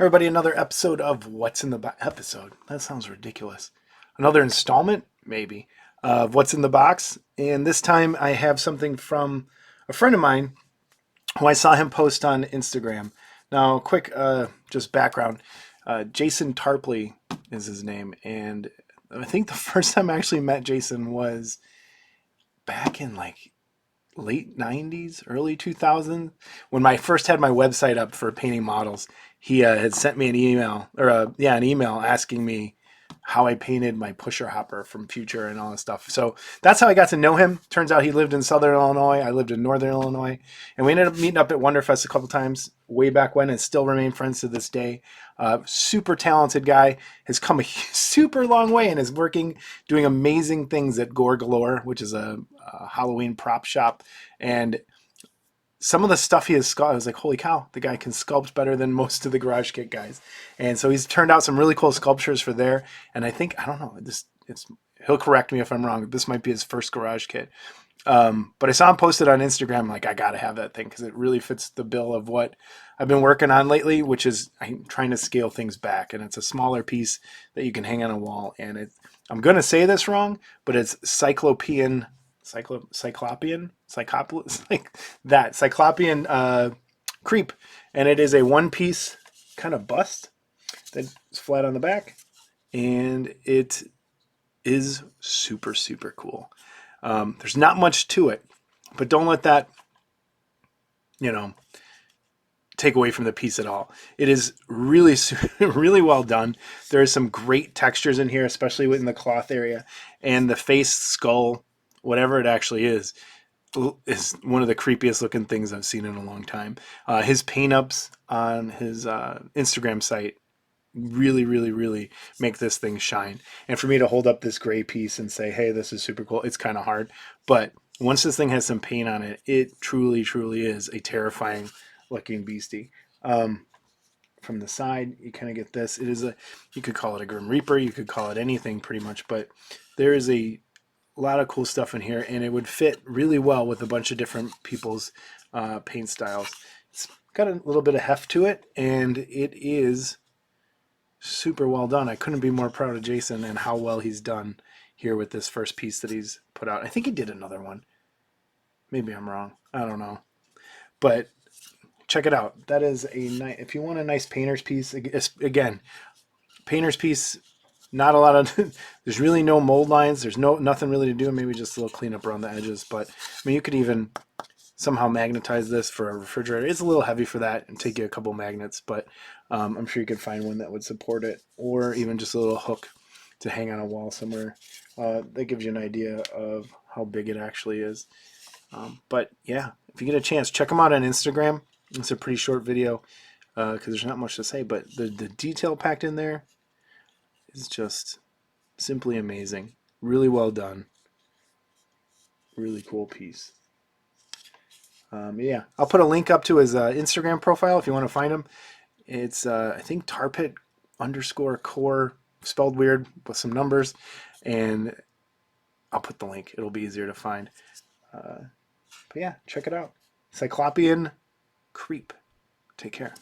Everybody, another episode of What's in the Box. Episode? That sounds ridiculous. Another installment, maybe, of What's in the Box. And this time I have something from a friend of mine who I saw him post on Instagram. Now, quick just background. Jason Tarpley is his name. And I think the first time I actually met Jason was back in like late 90s, early 2000s, when I first had my website up for painting models. He had sent me an email, or an email asking me how I painted my pusher hopper from Future and all this stuff. So that's how I got to know him. Turns out he lived in Southern Illinois. I lived in Northern Illinois. And we ended up meeting up at Wonderfest a couple times way back when, and still remain friends to this day. Super talented guy, has come a super long way and is doing amazing things at Gore Galore, which is a Halloween prop shop. And some of the stuff he has sculpted, I was like, holy cow, the guy can sculpt better than most of the Garage Kit guys. And so he's turned out some really cool sculptures for there. And I think, I don't know, he'll correct me if I'm wrong. This might be his first Garage Kit. But I saw him posted on Instagram, like, I got to have that thing because it really fits the bill of what I've been working on lately, which is I'm trying to scale things back. And it's a smaller piece that you can hang on a wall. And I'm going to say this wrong, but it's Cyclopean Creep, and it is a one-piece kind of bust that's flat on the back, and it is super, super cool. There's not much to it, but don't let that, take away from the piece at all. It is really, really well done. There are some great textures in here, especially within the cloth area, and the face, skull, whatever it actually is one of the creepiest looking things I've seen in a long time. His paint ups on his Instagram site really, really, really make this thing shine. And for me to hold up this gray piece and say, hey, this is super cool, it's kind of hard. But once this thing has some paint on it, it truly, truly is a terrifying looking beastie. From the side, you kind of get this. You could call it a Grim Reaper, you could call it anything pretty much, but there is a lot of cool stuff in here, and it would fit really well with a bunch of different people's paint styles. It's got a little bit of heft to it, and it is super well done. I couldn't be more proud of Jason and how well he's done here with this first piece that he's put out. I think he did another one. Maybe I'm wrong. I don't know. But check it out. That is if you want a nice painter's piece, again, painter's piece, not a lot of, there's really no mold lines. There's nothing really to do. Maybe just a little cleanup around the edges. But I mean, you could even somehow magnetize this for a refrigerator. It's a little heavy for that and take you a couple magnets, but I'm sure you could find one that would support it, or even just a little hook to hang on a wall somewhere. That gives you an idea of how big it actually is. But yeah, if you get a chance, check them out on Instagram. It's a pretty short video because there's not much to say, but the detail packed in there is just simply amazing. Really well done. Really cool piece. Yeah, I'll put a link up to his Instagram profile if you want to find him. It's I think tarpit_core, spelled weird with some numbers, and I'll put the link. It'll be easier to find. But yeah, check it out. Cyclopean Creep. Take care.